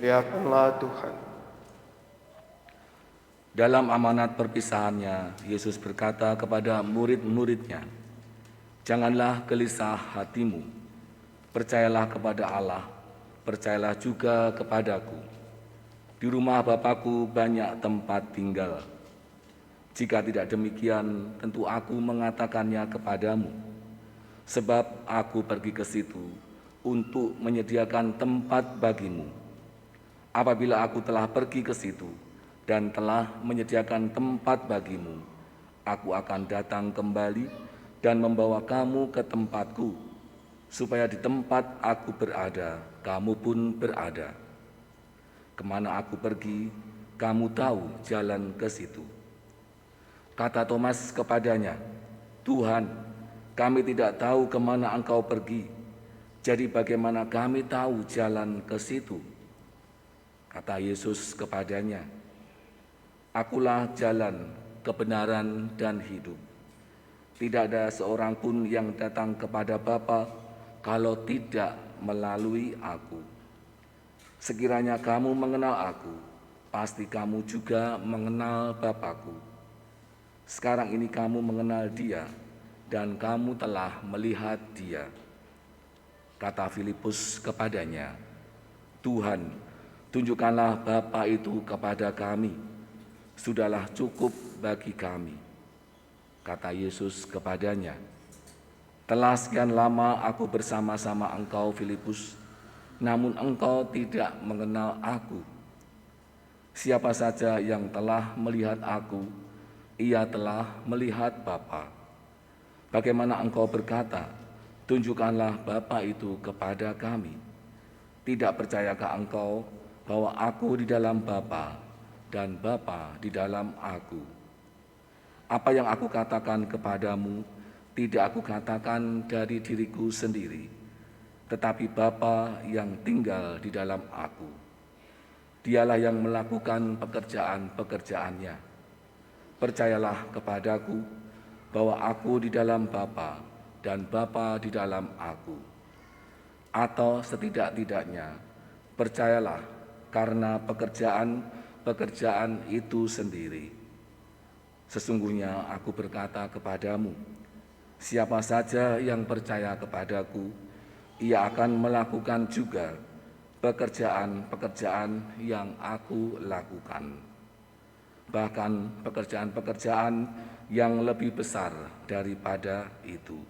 Muliakanlah Tuhan. Dalam amanat perpisahannya, Yesus berkata kepada murid-muridnya, "Janganlah gelisah hatimu, percayalah kepada Allah, percayalah juga kepadaku. Di rumah Bapakku banyak tempat tinggal. Jika tidak demikian, tentu aku mengatakannya kepadamu, sebab aku pergi ke situ untuk menyediakan tempat bagimu. Apabila aku telah pergi ke situ dan telah menyediakan tempat bagimu, aku akan datang kembali dan membawa kamu ke tempatku, supaya di tempat aku berada, kamu pun berada. Kemana aku pergi, kamu tahu jalan ke situ." Kata Thomas kepadanya, "Tuhan, kami tidak tahu kemana Engkau pergi, jadi bagaimana kami tahu jalan ke situ?" Kata Yesus kepadanya, "Akulah jalan, kebenaran, dan hidup. Tidak ada seorang pun yang datang kepada Bapa kalau tidak melalui aku. Sekiranya kamu mengenal aku, pasti kamu juga mengenal Bapakku. Sekarang ini kamu mengenal Dia, dan kamu telah melihat Dia." Kata Filipus kepadanya, "Tuhan, tunjukkanlah Bapa itu kepada kami, sudahlah cukup bagi kami." Kata Yesus kepadanya, "Telah sekian lama aku bersama-sama engkau, Filipus, namun engkau tidak mengenal aku. Siapa saja yang telah melihat aku, ia telah melihat Bapa. Bagaimana engkau berkata, 'Tunjukkanlah Bapa itu kepada kami'? Tidak percayakah engkau bahwa aku di dalam Bapa dan Bapa di dalam aku? Apa yang aku katakan kepadamu, tidak aku katakan dari diriku sendiri, tetapi Bapa yang tinggal di dalam aku. Dialah yang melakukan pekerjaan-pekerjaannya. Percayalah kepadaku bahwa aku di dalam Bapa dan Bapa di dalam aku. Atau setidak-tidaknya, percayalah karena pekerjaan-pekerjaan itu sendiri. Sesungguhnya aku berkata kepadamu, siapa saja yang percaya kepadaku, ia akan melakukan juga pekerjaan-pekerjaan yang aku lakukan. Bahkan pekerjaan-pekerjaan yang lebih besar daripada itu,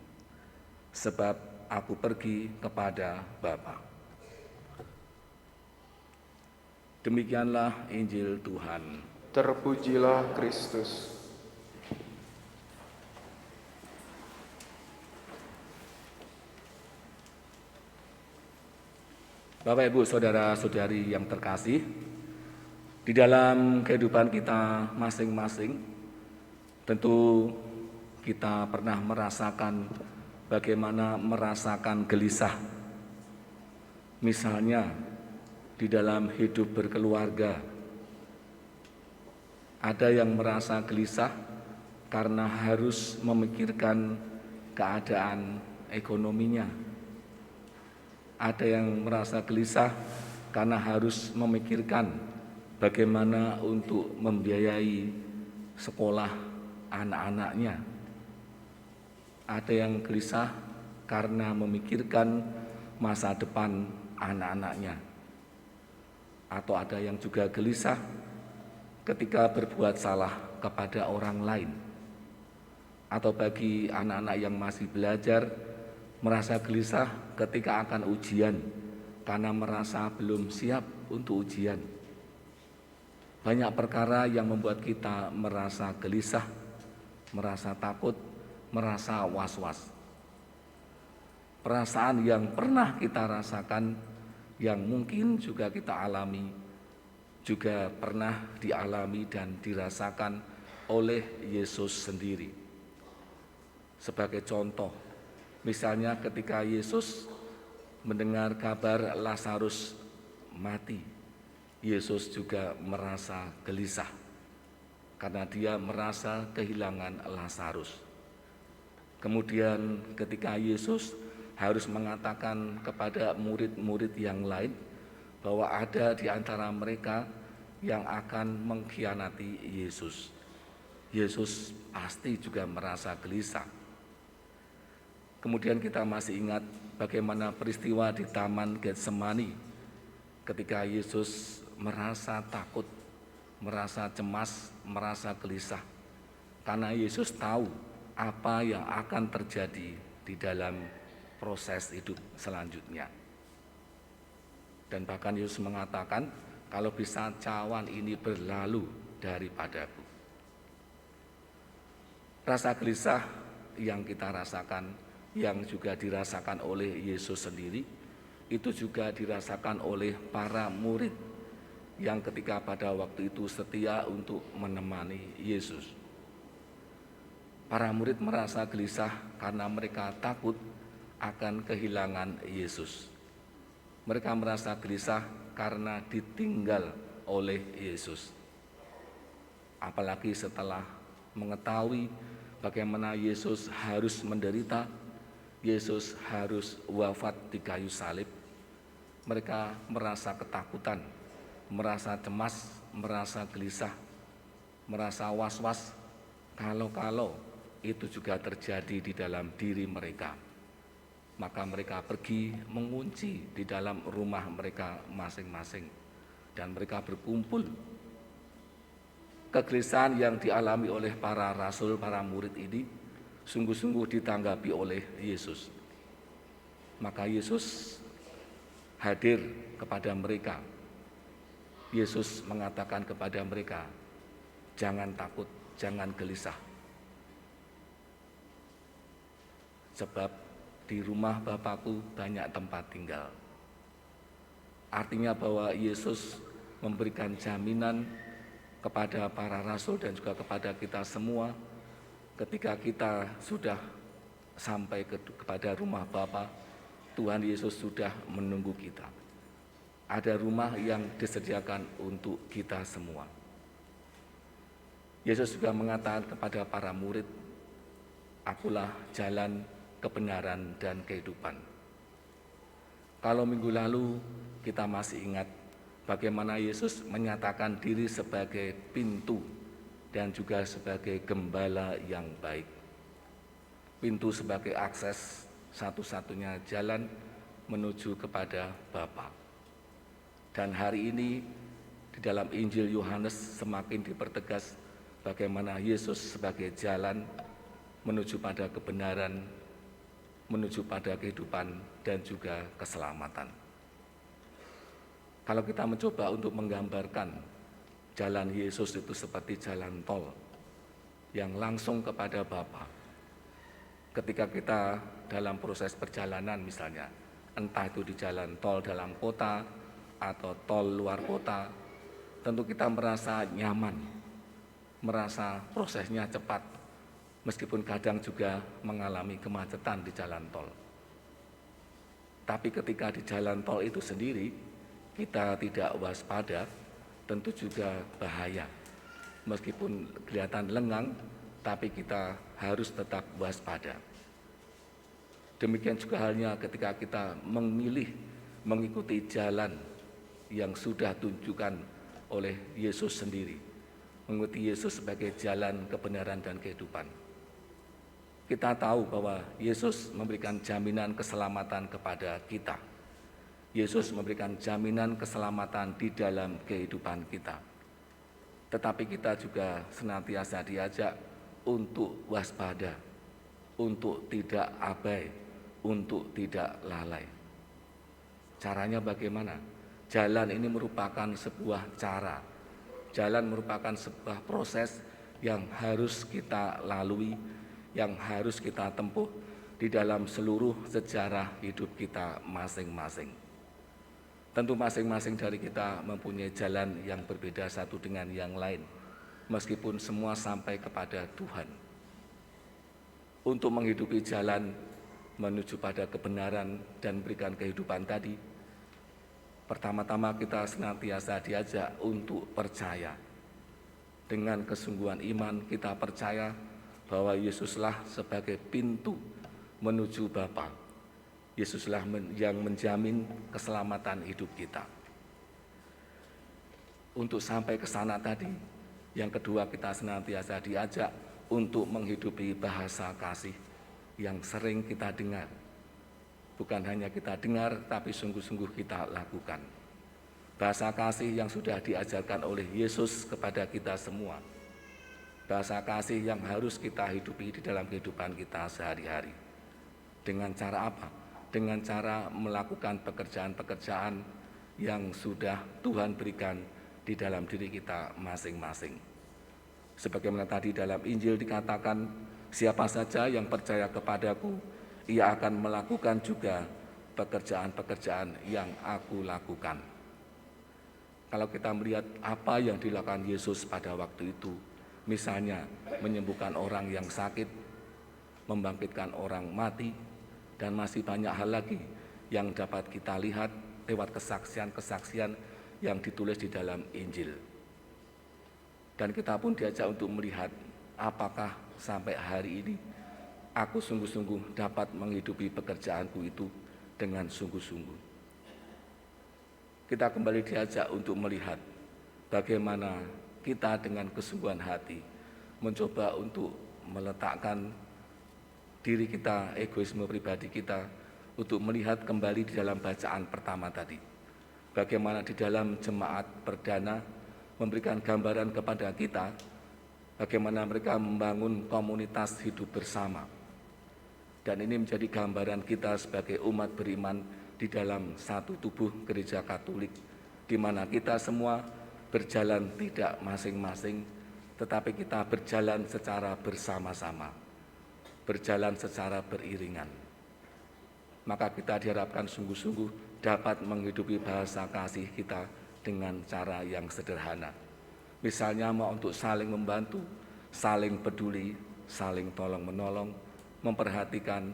sebab aku pergi kepada Bapa." Demikianlah Injil Tuhan. Terpujilah Kristus. Bapak, Ibu, Saudara-saudari yang terkasih, di dalam kehidupan kita masing-masing, tentu kita pernah merasakan bagaimana merasakan gelisah. Misalnya di dalam hidup berkeluarga, ada yang merasa gelisah karena harus memikirkan keadaan ekonominya. Ada yang merasa gelisah karena harus memikirkan bagaimana untuk membiayai sekolah anak-anaknya. Ada yang gelisah karena memikirkan masa depan anak-anaknya. Atau ada yang juga gelisah ketika berbuat salah kepada orang lain. Atau bagi anak-anak yang masih belajar, merasa gelisah ketika akan ujian karena merasa belum siap untuk ujian. Banyak perkara yang membuat kita merasa gelisah, merasa takut, merasa was-was. Perasaan yang pernah kita rasakan, yang mungkin juga kita alami, juga pernah dialami dan dirasakan oleh Yesus sendiri. Sebagai contoh, misalnya ketika Yesus mendengar kabar Lazarus mati, Yesus juga merasa gelisah karena dia merasa kehilangan Lazarus. Kemudian ketika Yesus harus mengatakan kepada murid-murid yang lain bahwa ada di antara mereka yang akan mengkhianati Yesus. Yesus pasti juga merasa gelisah. Kemudian kita masih ingat bagaimana peristiwa di Taman Getsemani ketika Yesus merasa takut, merasa cemas, merasa gelisah. Karena Yesus tahu apa yang akan terjadi di dalam proses hidup selanjutnya. Dan bahkan Yesus mengatakan, kalau bisa cawan ini berlalu daripadaku. Rasa gelisah yang kita rasakan, yang juga dirasakan oleh Yesus sendiri, itu juga dirasakan oleh para murid yang ketika pada waktu itu setia untuk menemani Yesus. Para murid merasa gelisah karena mereka takut akan kehilangan Yesus. Mereka merasa gelisah karena ditinggal oleh Yesus. Apalagi setelah mengetahui bagaimana Yesus harus menderita, Yesus harus wafat di kayu salib. Mereka merasa ketakutan, merasa cemas, merasa gelisah, merasa was-was kalau itu juga terjadi di dalam diri mereka. Maka mereka pergi mengunci di dalam rumah mereka masing-masing dan mereka berkumpul. Kegelisahan yang dialami oleh para rasul, para murid ini sungguh-sungguh ditanggapi oleh Yesus. Maka Yesus hadir kepada mereka. Yesus mengatakan kepada mereka, jangan takut, jangan gelisah. Sebab di rumah Bapakku banyak tempat tinggal. Artinya bahwa Yesus memberikan jaminan kepada para rasul dan juga kepada kita semua ketika kita sudah sampai kepada rumah Bapa, Tuhan Yesus sudah menunggu kita. Ada rumah yang disediakan untuk kita semua. Yesus juga mengatakan kepada para murid, akulah jalan, kebenaran, dan kehidupan. Kalau minggu lalu kita masih ingat bagaimana Yesus menyatakan diri sebagai pintu dan juga sebagai gembala yang baik. Pintu sebagai akses satu-satunya jalan menuju kepada Bapa. Dan hari ini di dalam Injil Yohanes semakin dipertegas bagaimana Yesus sebagai jalan menuju pada kebenaran, menuju pada kehidupan dan juga keselamatan. Kalau kita mencoba untuk menggambarkan jalan Yesus itu seperti jalan tol yang langsung kepada Bapa. Ketika kita dalam proses perjalanan misalnya, entah itu di jalan tol dalam kota atau tol luar kota, tentu kita merasa nyaman, merasa prosesnya cepat, meskipun kadang juga mengalami kemacetan di jalan tol. Tapi ketika di jalan tol itu sendiri kita tidak waspada, tentu juga bahaya. Meskipun kelihatan lengang, tapi kita harus tetap waspada. Demikian juga halnya ketika kita memilih mengikuti jalan yang sudah tunjukkan oleh Yesus sendiri, mengikuti Yesus sebagai jalan kebenaran dan kehidupan. Kita tahu bahwa Yesus memberikan jaminan keselamatan kepada kita. Yesus memberikan jaminan keselamatan di dalam kehidupan kita. Tetapi kita juga senantiasa diajak untuk waspada, untuk tidak abai, untuk tidak lalai. Caranya bagaimana? Jalan ini merupakan sebuah cara. Jalan merupakan sebuah proses yang harus kita lalui, yang harus kita tempuh di dalam seluruh sejarah hidup kita masing-masing. Tentu masing-masing dari kita mempunyai jalan yang berbeda satu dengan yang lain, meskipun semua sampai kepada Tuhan. Untuk menghidupi jalan menuju pada kebenaran dan berikan kehidupan tadi, pertama-tama kita senantiasa diajak untuk percaya. Dengan kesungguhan iman kita percaya bahwa Yesuslah sebagai pintu menuju Bapa. Yesuslah yang menjamin keselamatan hidup kita. untuk sampai ke sana tadi. Yang kedua, kita senantiasa diajak untuk menghidupi bahasa kasih yang sering kita dengar. Bukan hanya kita dengar, tapi sungguh-sungguh kita lakukan. Bahasa kasih yang sudah diajarkan oleh Yesus kepada kita semua. Bahasa kasih yang harus kita hidupi di dalam kehidupan kita sehari-hari. Dengan cara apa? Dengan cara melakukan pekerjaan-pekerjaan yang sudah Tuhan berikan di dalam diri kita masing-masing. Sebagaimana tadi dalam Injil dikatakan, siapa saja yang percaya kepadaku, ia akan melakukan juga pekerjaan-pekerjaan yang aku lakukan. Kalau kita melihat apa yang dilakukan Yesus pada waktu itu, misalnya menyembuhkan orang yang sakit, membangkitkan orang mati, dan masih banyak hal lagi yang dapat kita lihat lewat kesaksian-kesaksian yang ditulis di dalam Injil. Dan kita pun diajak untuk melihat apakah sampai hari ini aku sungguh-sungguh dapat menghidupi pekerjaanku itu dengan sungguh-sungguh. Kita kembali diajak untuk melihat bagaimana kita dengan kesungguhan hati mencoba untuk meletakkan diri kita, egoisme pribadi kita, untuk melihat kembali di dalam bacaan pertama tadi. Bagaimana di dalam jemaat perdana memberikan gambaran kepada kita, bagaimana mereka membangun komunitas hidup bersama. Dan ini menjadi gambaran kita sebagai umat beriman di dalam satu tubuh gereja Katolik, di mana kita semua berjalan tidak masing-masing, tetapi kita berjalan secara bersama-sama, berjalan secara beriringan. Maka kita diharapkan sungguh-sungguh dapat menghidupi bahasa kasih kita dengan cara yang sederhana. Misalnya mau untuk saling membantu, saling peduli, saling tolong-menolong, memperhatikan,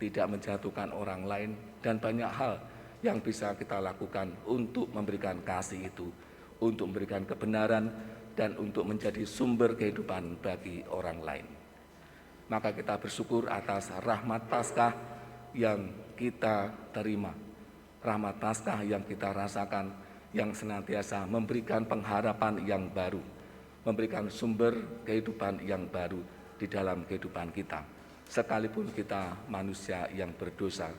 tidak menjatuhkan orang lain, dan banyak hal yang bisa kita lakukan untuk memberikan kasih itu, untuk memberikan kebenaran, dan untuk menjadi sumber kehidupan bagi orang lain. Maka kita bersyukur atas rahmat Paskah yang kita terima, rahmat Paskah yang kita rasakan, yang senantiasa memberikan pengharapan yang baru, memberikan sumber kehidupan yang baru di dalam kehidupan kita. Sekalipun kita manusia yang berdosa,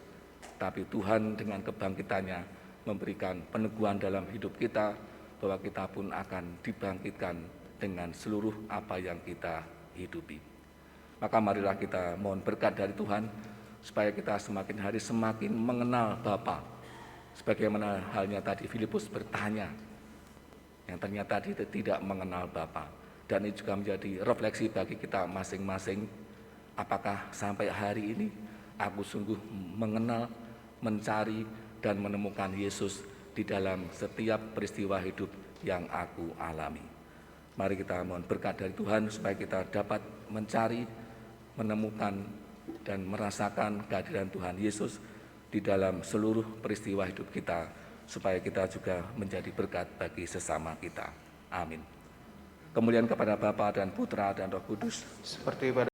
tapi Tuhan dengan kebangkitannya memberikan peneguhan dalam hidup kita, bahwa kita pun akan dibangkitkan dengan seluruh apa yang kita hidupi. Maka marilah kita mohon berkat dari Tuhan, supaya kita semakin hari semakin mengenal Bapa. Sebagaimana halnya tadi Filipus bertanya, yang ternyata dia tidak mengenal Bapa. Dan ini juga menjadi refleksi bagi kita masing-masing. Apakah sampai hari ini aku sungguh mengenal, mencari, dan menemukan Yesus di dalam setiap peristiwa hidup yang aku alami. Mari kita mohon berkat dari Tuhan supaya kita dapat mencari, menemukan, dan merasakan kehadiran Tuhan Yesus di dalam seluruh peristiwa hidup kita, supaya kita juga menjadi berkat bagi sesama kita. Amin. Kemuliaan kepada Bapa dan Putra dan Roh Kudus, seperti pada